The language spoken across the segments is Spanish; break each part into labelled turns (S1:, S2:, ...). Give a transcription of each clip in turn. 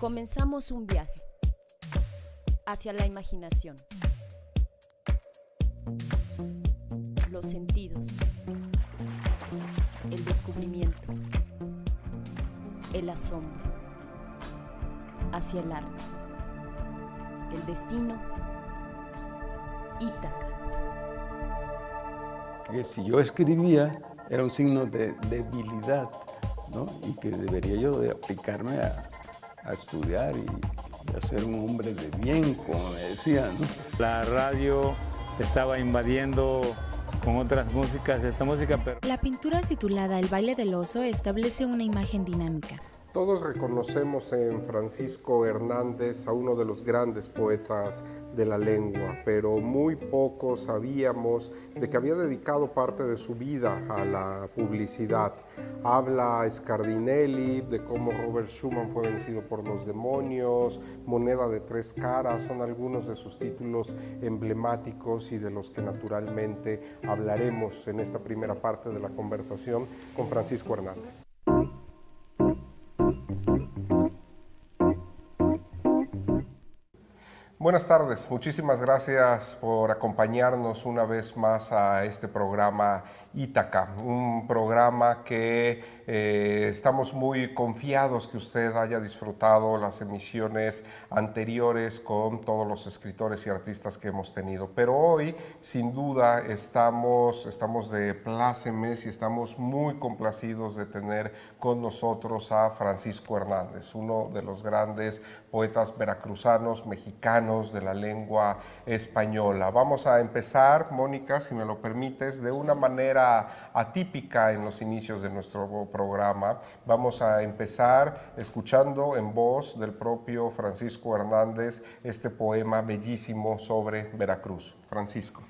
S1: Comenzamos un viaje hacia la imaginación, los sentidos, el descubrimiento, el asombro, hacia el arte, el destino, Ítaca.
S2: Que si yo escribía era un signo de debilidad, ¿no? Y que debería yo de aplicarme a estudiar y a ser un hombre de bien, como me decían, ¿no?
S3: La radio estaba invadiendo con otras músicas esta música, pero...
S4: La pintura titulada El baile del oso establece una imagen dinámica.
S5: Todos reconocemos en Francisco Hernández a uno de los grandes poetas de la lengua, pero muy pocos sabíamos de que había dedicado parte de su vida a la publicidad. Habla Scardinelli de cómo Robert Schumann fue vencido por los demonios, Moneda de tres caras, son algunos de sus títulos emblemáticos y de los que naturalmente hablaremos en esta primera parte de la conversación con Francisco Hernández. Buenas tardes, muchísimas gracias por acompañarnos una vez más a este programa Ítaca, un programa que estamos muy confiados que usted haya disfrutado las emisiones anteriores con todos los escritores y artistas que hemos tenido. Pero hoy, sin duda, estamos de plácemes y estamos muy complacidos de tener con nosotros a Francisco Hernández, uno de los grandes poetas veracruzanos, mexicanos de la lengua española. Vamos a empezar, Mónica, si me lo permites, de una manera atípica en los inicios de nuestro programa. Vamos a empezar escuchando en voz del propio Francisco Hernández este poema bellísimo sobre Veracruz. Francisco.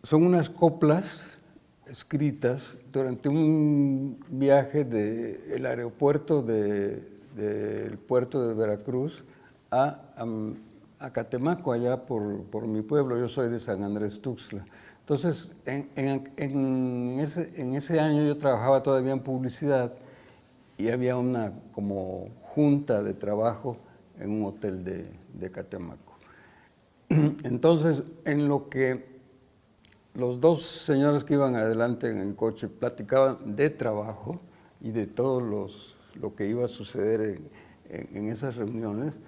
S2: Son unas coplas escritas durante un viaje del aeropuerto del puerto de Veracruz a Catemaco, allá por mi pueblo. Yo soy de San Andrés Tuxtla. Entonces, en ese año yo trabajaba todavía en publicidad y había una como junta de trabajo en un hotel de Catemaco. Entonces, en lo que los dos señores que iban adelante en el coche platicaban de trabajo y de todo lo que iba a suceder en esas reuniones,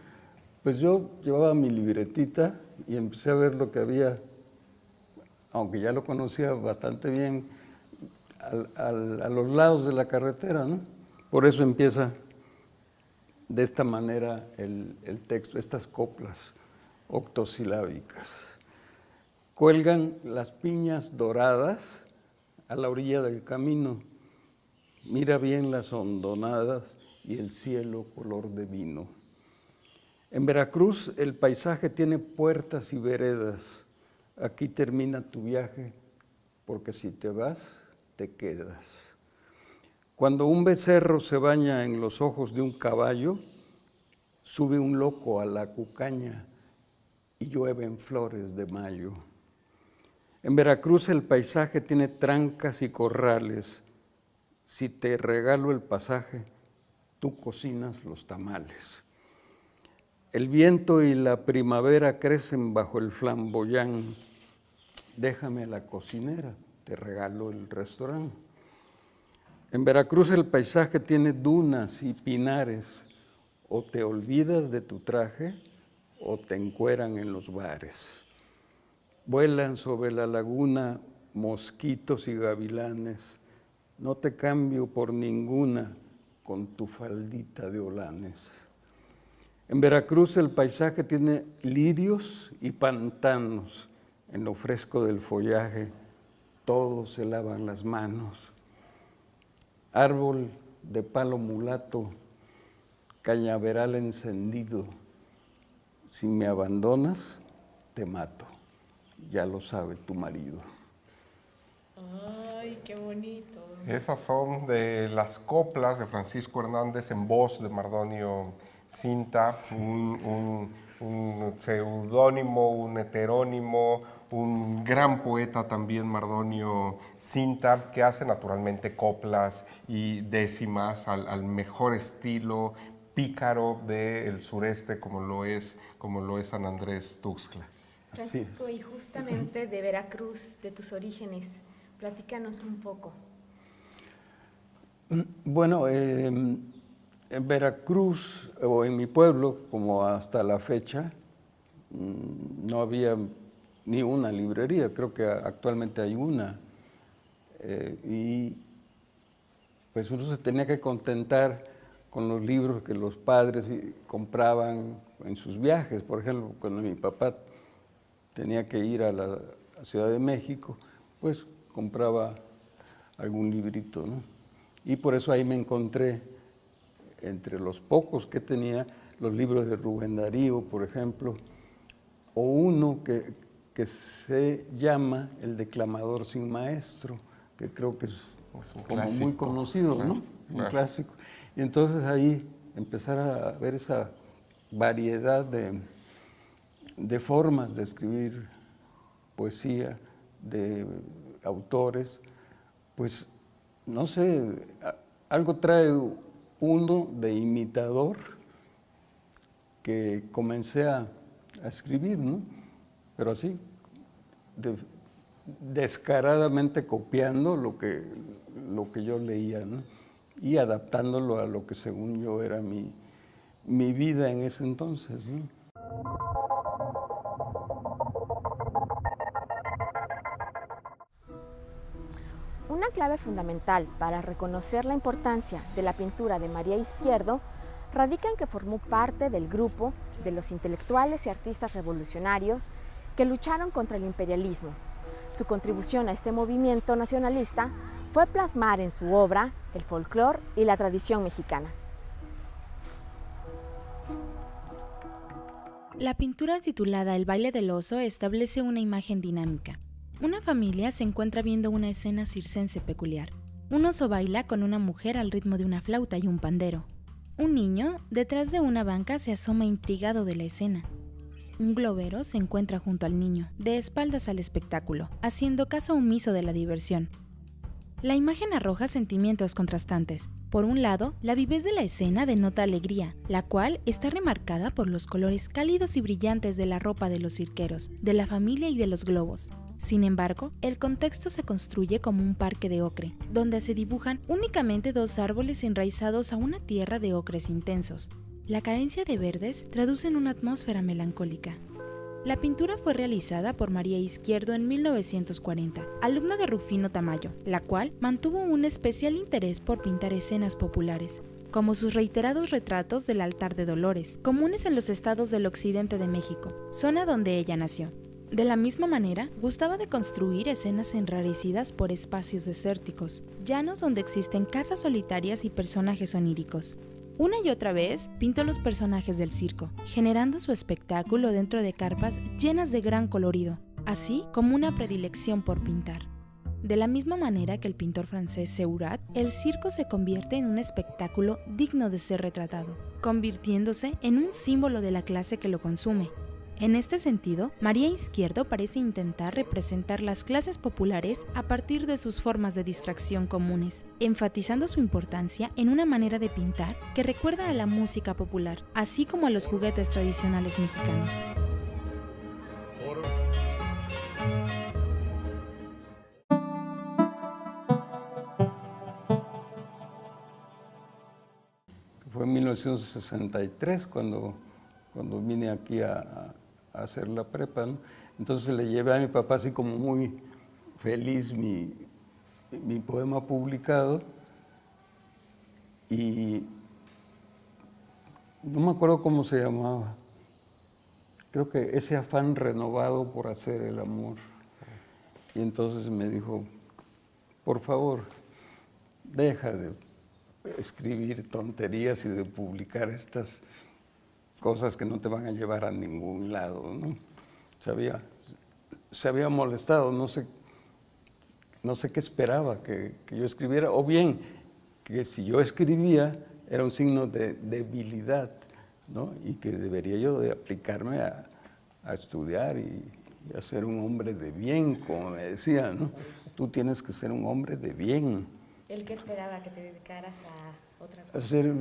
S2: pues yo llevaba mi libretita y empecé a ver lo que había, aunque ya lo conocía bastante bien, a los lados de la carretera, ¿no? Por eso empieza de esta manera el texto, estas coplas octosilábicas. Cuelgan las piñas doradas a la orilla del camino, mira bien las hondonadas y el cielo color de vino. En Veracruz el paisaje tiene puertas y veredas. Aquí termina tu viaje, porque si te vas, te quedas. Cuando un becerro se baña en los ojos de un caballo, sube un loco a la cucaña y llueven flores de mayo. En Veracruz el paisaje tiene trancas y corrales. Si te regalo el pasaje, tú cocinas los tamales. El viento y la primavera crecen bajo el flamboyán. Déjame la cocinera, te regalo el restaurante. En Veracruz el paisaje tiene dunas y pinares. O te olvidas de tu traje o te encueran en los bares. Vuelan sobre la laguna mosquitos y gavilanes. No te cambio por ninguna con tu faldita de holanes. En Veracruz el paisaje tiene lirios y pantanos. En lo fresco del follaje todos se lavan las manos. Árbol de palo mulato, cañaveral encendido. Si me abandonas, te mato. Ya lo sabe tu marido.
S6: ¡Ay, qué bonito!
S5: Esas son de las coplas de Francisco Hernández en voz de Mardonio Cinta, un seudónimo, un heterónimo, un gran poeta también, Mardonio Cinta, que hace naturalmente coplas y décimas al mejor estilo pícaro del sureste, como lo es San Andrés Tuxtla.
S6: Francisco, y justamente de Veracruz, de tus orígenes, platícanos un poco.
S2: Bueno, en Veracruz, o en mi pueblo, como hasta la fecha, no había ni una librería, creo que actualmente hay una. Y pues uno se tenía que contentar con los libros que los padres compraban en sus viajes. Por ejemplo, cuando mi papá tenía que ir a la Ciudad de México, pues compraba algún librito, ¿no? Y por eso ahí me encontré, entre los pocos que tenía, los libros de Rubén Darío, por ejemplo, o uno que se llama El declamador sin maestro, que creo que es
S5: un
S2: como
S5: clásico,
S2: muy conocido,
S5: claro,
S2: ¿no?
S5: claro.
S2: Un clásico. Y entonces ahí empezar a ver esa variedad de formas de escribir poesía, de autores, pues no sé, algo trae uno de imitador que comencé a escribir, ¿no? Pero así, descaradamente copiando lo que yo leía, ¿no? Y adaptándolo a lo que según yo era mi vida en ese entonces, ¿no?
S7: Una clave fundamental para reconocer la importancia de la pintura de María Izquierdo radica en que formó parte del grupo de los intelectuales y artistas revolucionarios que lucharon contra el imperialismo. Su contribución a este movimiento nacionalista fue plasmar en su obra el folclore y la tradición mexicana.
S4: La pintura titulada El baile del oso establece una imagen dinámica. Una familia se encuentra viendo una escena circense peculiar. Un oso baila con una mujer al ritmo de una flauta y un pandero. Un niño, detrás de una banca, se asoma intrigado de la escena. Un globero se encuentra junto al niño, de espaldas al espectáculo, haciendo caso omiso de la diversión. La imagen arroja sentimientos contrastantes. Por un lado, la vivez de la escena denota alegría, la cual está remarcada por los colores cálidos y brillantes de la ropa de los cirqueros, de la familia y de los globos. Sin embargo, el contexto se construye como un parque de ocre, donde se dibujan únicamente dos árboles enraizados a una tierra de ocres intensos. La carencia de verdes traduce en una atmósfera melancólica. La pintura fue realizada por María Izquierdo en 1940, alumna de Rufino Tamayo, la cual mantuvo un especial interés por pintar escenas populares, como sus reiterados retratos del altar de Dolores, comunes en los estados del occidente de México, zona donde ella nació. De la misma manera, gustaba de construir escenas enrarecidas por espacios desérticos, llanos donde existen casas solitarias y personajes oníricos. Una y otra vez pintó los personajes del circo, generando su espectáculo dentro de carpas llenas de gran colorido, así como una predilección por pintar. De la misma manera que el pintor francés Seurat, el circo se convierte en un espectáculo digno de ser retratado, convirtiéndose en un símbolo de la clase que lo consume. En este sentido, María Izquierdo parece intentar representar las clases populares a partir de sus formas de distracción comunes, enfatizando su importancia en una manera de pintar que recuerda a la música popular, así como a los juguetes tradicionales mexicanos.
S2: Fue en 1963 cuando vine aquí a hacer la prepa, ¿no? Entonces le llevé a mi papá así como muy feliz mi poema publicado y no me acuerdo cómo se llamaba. Creo que ese afán renovado por hacer el amor. Y entonces me dijo, por favor, deja de escribir tonterías y de publicar estas cosas que no te van a llevar a ningún lado, ¿no? Se había molestado, no sé qué esperaba que yo escribiera, o bien que si yo escribía era un signo de debilidad, ¿no? Y que debería yo de aplicarme a estudiar y a ser un hombre de bien, como me decía, ¿no? Tú tienes que ser un hombre de bien.
S6: ¿El que esperaba que te dedicaras a otra cosa?
S2: A ser,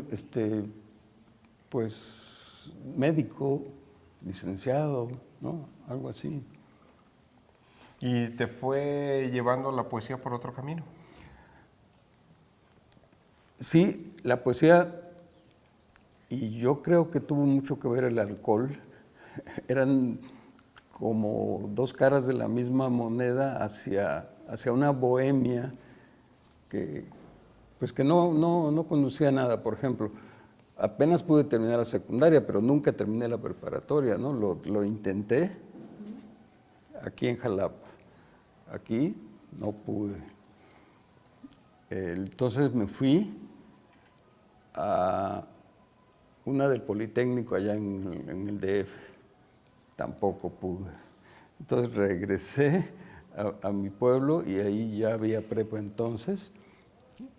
S2: pues, médico, licenciado, ¿no? Algo así.
S5: ¿Y te fue llevando la poesía por otro camino?
S2: Sí, la poesía, y yo creo que tuvo mucho que ver el alcohol, eran como dos caras de la misma moneda hacia una bohemia que, pues que no conducía a nada. Por ejemplo, apenas pude terminar la secundaria, pero nunca terminé la preparatoria, ¿no? Lo intenté aquí en Jalapa. Aquí no pude. Entonces me fui a una del Politécnico allá en el DF. Tampoco pude. Entonces regresé a mi pueblo y ahí ya había prepa entonces.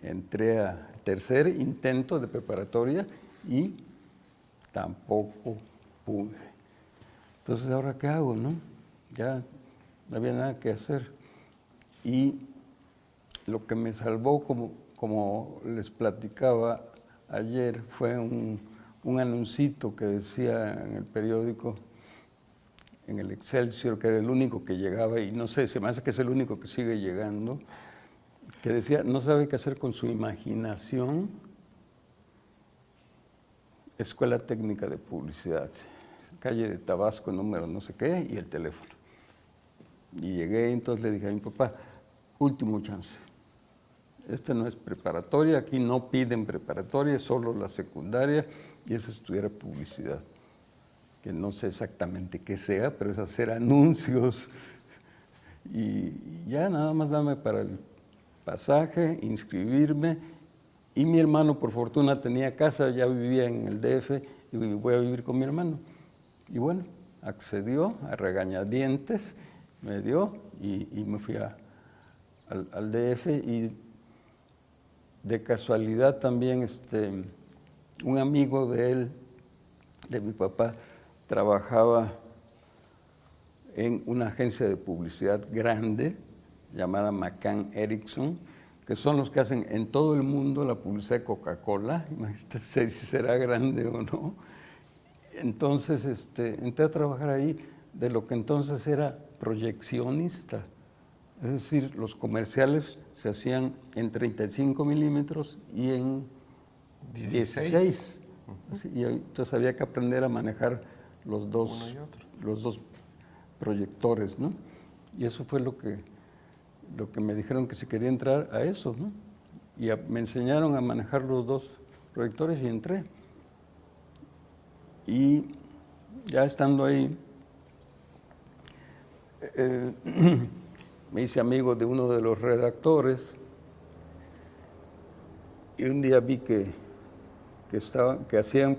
S2: Entré a tercer intento de preparatoria y tampoco pude. Entonces, ¿ahora qué hago, no? Ya no había nada que hacer. Y lo que me salvó, como les platicaba ayer, fue un anuncito que decía en el periódico, en el Excelsior, que era el único que llegaba, y no sé, se me hace que es el único que sigue llegando, que decía, no sabe qué hacer con su imaginación, Escuela Técnica de Publicidad, calle de Tabasco, número no sé qué, y el teléfono. Y llegué, entonces le dije a mi papá, último chance. Esta no es preparatoria, aquí no piden preparatoria, es solo la secundaria, y es estudiar publicidad. Que no sé exactamente qué sea, pero es hacer anuncios. Y ya nada más dame para el pasaje, inscribirme. Y mi hermano, por fortuna, tenía casa, ya vivía en el DF, y voy a vivir con mi hermano. Y bueno, accedió a regañadientes, me dio, y me fui al DF. Y de casualidad también un amigo de él, de mi papá, trabajaba en una agencia de publicidad grande llamada McCann Erickson, que son los que hacen en todo el mundo la publicidad de Coca-Cola. Imagínate si será grande o no. Entonces entré a trabajar ahí de lo que entonces era proyeccionista. Es decir, los comerciales se hacían en 35 milímetros y en 16. Y entonces había que aprender a manejar los dos proyectores, ¿no? Y eso fue lo que me dijeron, que si quería entrar a eso, ¿no? Y me enseñaron a manejar los dos proyectores y entré. Y ya estando ahí, me hice amigo de uno de los redactores y un día vi que hacían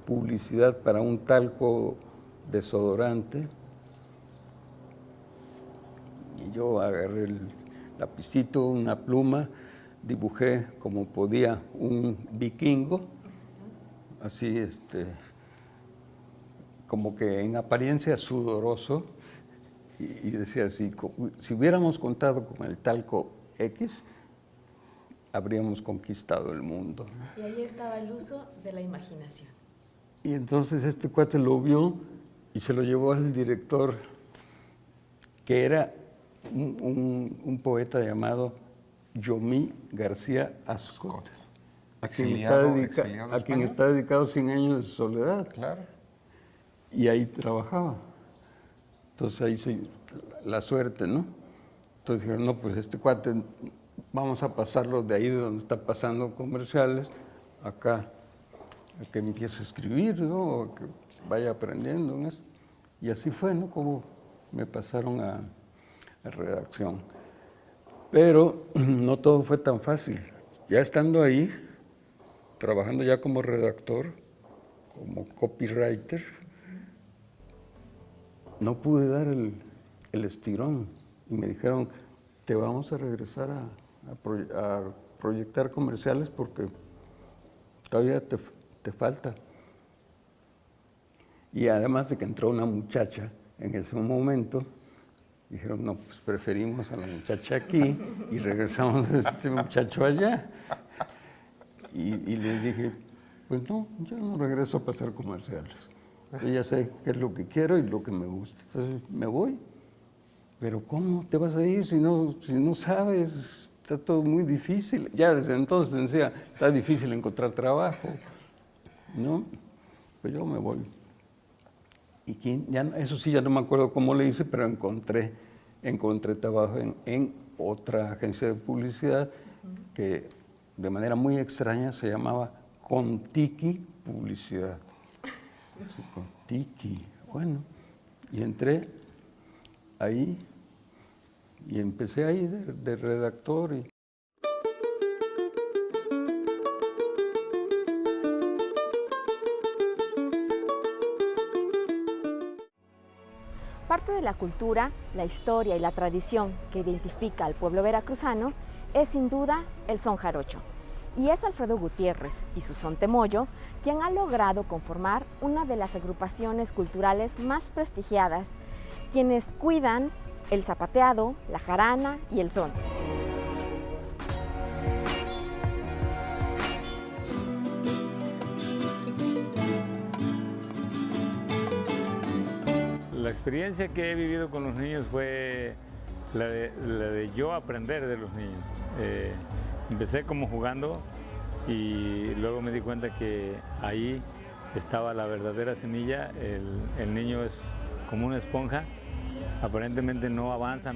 S2: publicidad para un talco desodorante, y yo agarré el lapicito, una pluma, dibujé como podía un vikingo, así como que en apariencia sudoroso, y decía así, si hubiéramos contado con el talco X, habríamos conquistado el mundo.
S6: Y ahí estaba el uso de la imaginación.
S2: Y entonces este cuate lo vio y se lo llevó al director, que era un poeta llamado Yomí García Ascot, a quien está dedicado 100 años de soledad.
S5: Claro.
S2: Y ahí trabajaba. Entonces ahí la suerte, ¿no? Entonces dijeron, no, pues este cuate, vamos a pasarlo de ahí de donde está pasando comerciales, acá, a que empiece a escribir, ¿no? A que vaya aprendiendo en eso. Y así fue, ¿no? Como me pasaron a redacción. Pero no todo fue tan fácil. Ya estando ahí, trabajando ya como redactor, como copywriter, no pude dar el estirón. Y me dijeron, te vamos a regresar a proyectar comerciales porque todavía te falta. Y además de que entró una muchacha en ese momento Dijeron, no, pues preferimos a la muchacha aquí y regresamos a este muchacho allá. Y les dije, pues no, yo no regreso a pasar comerciales. Yo ya sé qué es lo que quiero y lo que me gusta. Entonces me voy. Pero ¿cómo te vas a ir si no sabes? Está todo muy difícil. Ya desde entonces decía, está difícil encontrar trabajo, ¿no? Pues yo me voy. Y eso sí, ya no me acuerdo cómo le hice, pero encontré trabajo en otra agencia de publicidad que de manera muy extraña se llamaba Contiki Publicidad. Contiki, bueno, y entré ahí y empecé ahí de redactor.
S7: Parte de la cultura, la historia y la tradición que identifica al pueblo veracruzano es sin duda el son jarocho. Y es Alfredo Gutiérrez y su son temoyo quien ha logrado conformar una de las agrupaciones culturales más prestigiadas, quienes cuidan el zapateado, la jarana y el son.
S3: La experiencia que he vivido con los niños fue la de yo aprender de los niños. Empecé como jugando y luego me di cuenta que ahí estaba la verdadera semilla. El niño es como una esponja, aparentemente no avanza,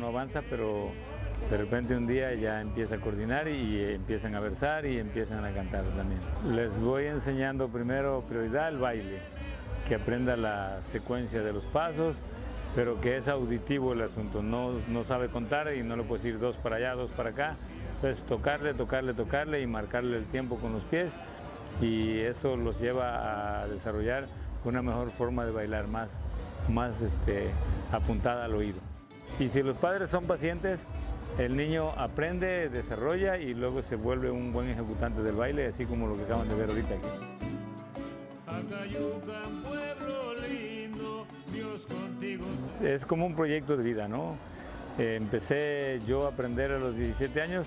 S3: pero de repente un día ya empieza a coordinar y empiezan a versar y empiezan a cantar también. Les voy enseñando primero prioridad el baile, que aprenda la secuencia de los pasos, pero que es auditivo el asunto, no sabe contar y no le puedes ir 2 para allá, 2 para acá. Entonces tocarle y marcarle el tiempo con los pies, y eso los lleva a desarrollar una mejor forma de bailar, más apuntada al oído. Y si los padres son pacientes, el niño aprende, desarrolla y luego se vuelve un buen ejecutante del baile, así como lo que acaban de ver ahorita aquí. Es como un proyecto de vida, ¿no? Empecé yo a aprender a los 17 años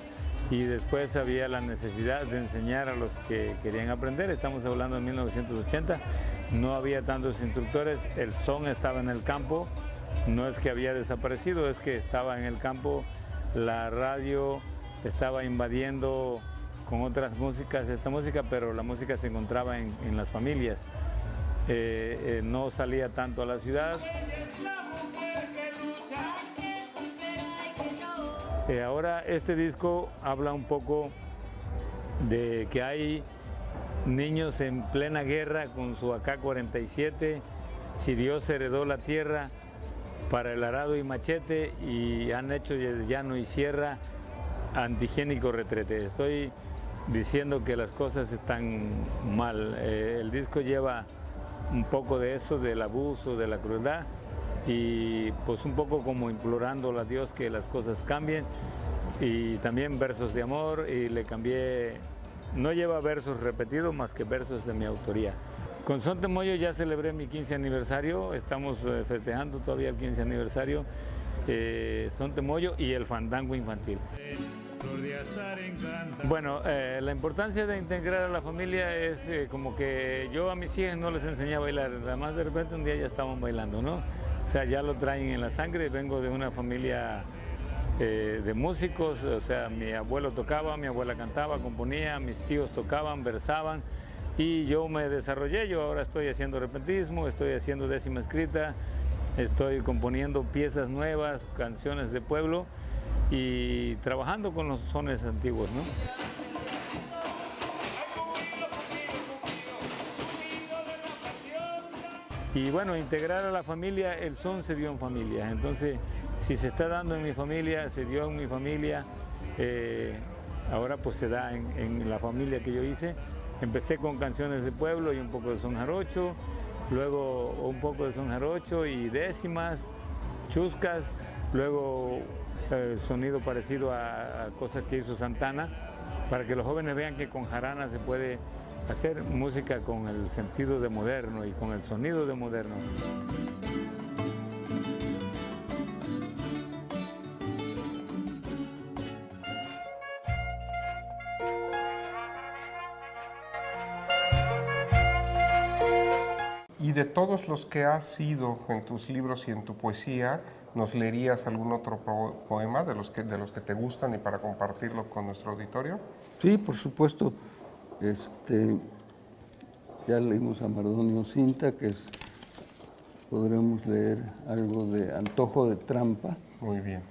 S3: y después había la necesidad de enseñar a los que querían aprender. Estamos hablando de 1980, no había tantos instructores, el son estaba en el campo, no es que había desaparecido, es que estaba en el campo, la radio estaba invadiendo con otras músicas esta música, pero la música se encontraba en las familias. No salía tanto a la ciudad. Ahora este disco habla un poco de que hay niños en plena guerra con su AK-47, si Dios heredó la tierra para el arado y machete, y han hecho de llano y sierra antihigiénico retrete. Estoy diciendo que las cosas están mal. El disco lleva un poco de eso, del abuso, de la crueldad, y pues un poco como implorándole a Dios que las cosas cambien, y también versos de amor, y le cambié, no lleva versos repetidos más que versos de mi autoría. Con Son Temoyo ya celebré mi 15 aniversario, estamos festejando todavía el 15 aniversario, Son Temoyo y el fandango infantil. Bueno, la importancia de integrar a la familia es como que yo a mis hijas no les enseñé a bailar, además de repente un día ya estaban bailando, ¿no? O sea, ya lo traen en la sangre. Vengo de una familia de músicos, o sea, mi abuelo tocaba, mi abuela cantaba, componía, mis tíos tocaban, versaban, y yo me desarrollé. Yo ahora estoy haciendo repentismo, estoy haciendo décima escrita, estoy componiendo piezas nuevas, canciones de pueblo y trabajando con los sones antiguos, ¿no? Y bueno, integrar a la familia, el son se dio en familia. Entonces, si se está dando en mi familia, se dio en mi familia, ahora pues se da en la familia que yo hice. Empecé con canciones de pueblo y un poco de son jarocho, luego un poco de son jarocho y décimas, chuscas, luego sonido parecido a cosas que hizo Santana, para que los jóvenes vean que con jarana se puede hacer música con el sentido de moderno y con el sonido de moderno.
S5: de todos los que has sido en tus libros y en tu poesía, ¿nos leerías algún otro poema de los que te gustan y para compartirlo con nuestro auditorio?
S2: Sí, por supuesto. Ya leímos a Mardonio Cinta, podremos leer algo de Antojo de Trampa.
S5: Muy bien.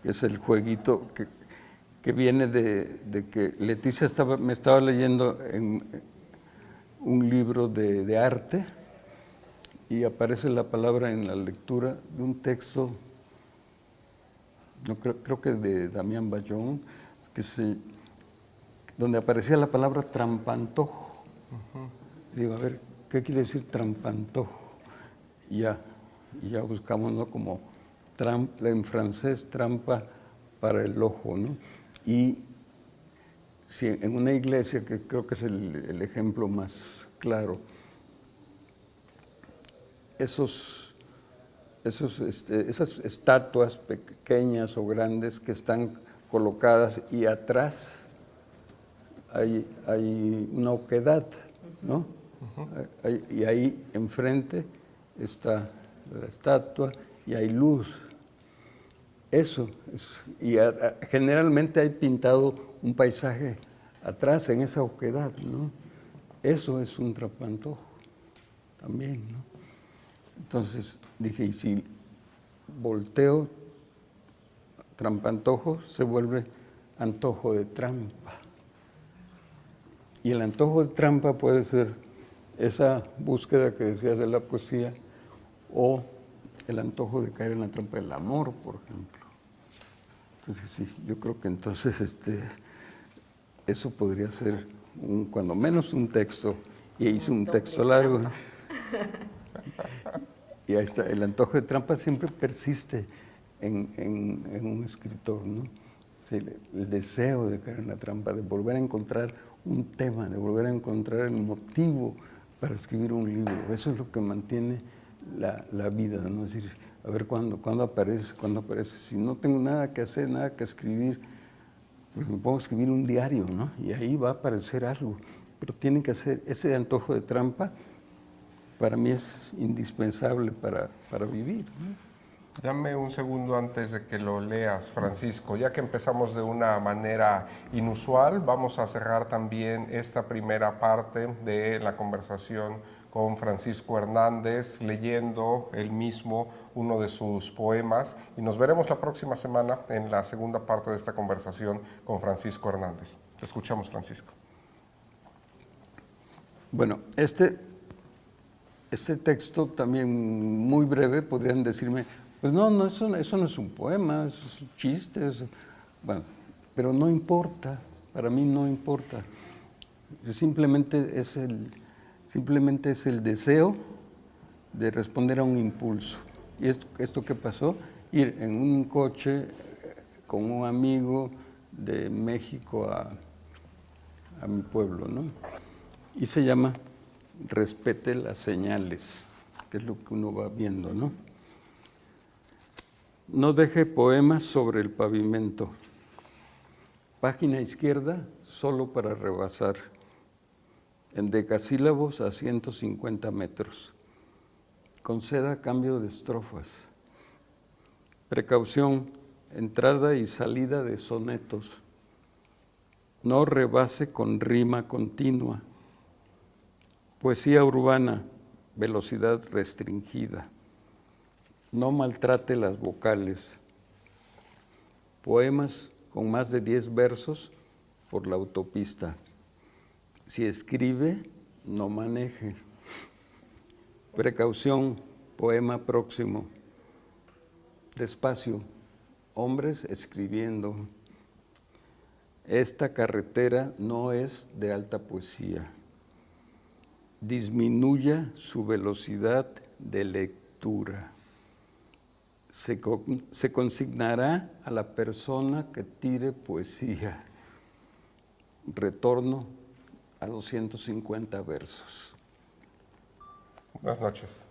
S2: Que es el jueguito que viene de que Leticia me estaba leyendo en un libro de arte y aparece la palabra en la lectura de un texto, no creo que de Damián Bayón, donde aparecía la palabra trampantojo. Digo, a ver, ¿qué quiere decir trampantojo? Y ya buscamos, ¿no? Como en francés, trampa para el ojo, ¿no? Y si en una iglesia, que creo que es el ejemplo más claro, esas estatuas pequeñas o grandes que están colocadas y atrás hay una oquedad, ¿no? Y ahí enfrente está la estatua y hay luz. Eso es, y generalmente hay pintado un paisaje atrás en esa oquedad, ¿no? Eso es un trampantojo también, ¿no? Entonces dije, y si volteo trampantojo, se vuelve antojo de trampa. Y el antojo de trampa puede ser esa búsqueda que decías de la poesía, o el antojo de caer en la trampa del amor, por ejemplo. Entonces sí, yo creo que entonces eso podría ser cuando menos un texto, y hice un texto largo. Y ahí está, el antojo de trampa siempre persiste en un escritor, ¿no? Sí, el deseo de caer en la trampa, de volver a encontrar un tema, de volver a encontrar el motivo para escribir un libro. Eso es lo que mantiene la vida, ¿no? Es decir, a ver cuándo aparece. Si no tengo nada que hacer, nada que escribir, pues me pongo a escribir un diario, ¿no? Y ahí va a aparecer algo. Pero tiene que hacer ese antojo de trampa, para mí es indispensable para vivir, ¿no?
S5: Dame un segundo antes de que lo leas, Francisco. Ya que empezamos de una manera inusual, vamos a cerrar también esta primera parte de la conversación con Francisco Hernández, leyendo él mismo uno de sus poemas. Y nos veremos la próxima semana en la segunda parte de esta conversación con Francisco Hernández. Te escuchamos, Francisco.
S2: Bueno, este texto también muy breve, podrían decirme, pues no, eso no es un poema, eso es un chiste, bueno, pero no importa, para mí no importa. Simplemente es el deseo de responder a un impulso. ¿Y esto qué pasó? Ir en un coche con un amigo de México a mi pueblo, ¿no? Y se llama Respete las señales, que es lo que uno va viendo, ¿no? No deje poemas sobre el pavimento. Página izquierda, solo para rebasar. En decasílabos a 150 metros. Conceda cambio de estrofas. Precaución, entrada y salida de sonetos. No rebase con rima continua. Poesía urbana, velocidad restringida. No maltrate las vocales. Poemas con más de 10 versos por la autopista. Si escribe, no maneje. Precaución, poema próximo. Despacio, hombres escribiendo. Esta carretera no es de alta poesía. Disminuya su velocidad de lectura. Se consignará a la persona que tire poesía. Retorno a 250 versos.
S5: Buenas noches.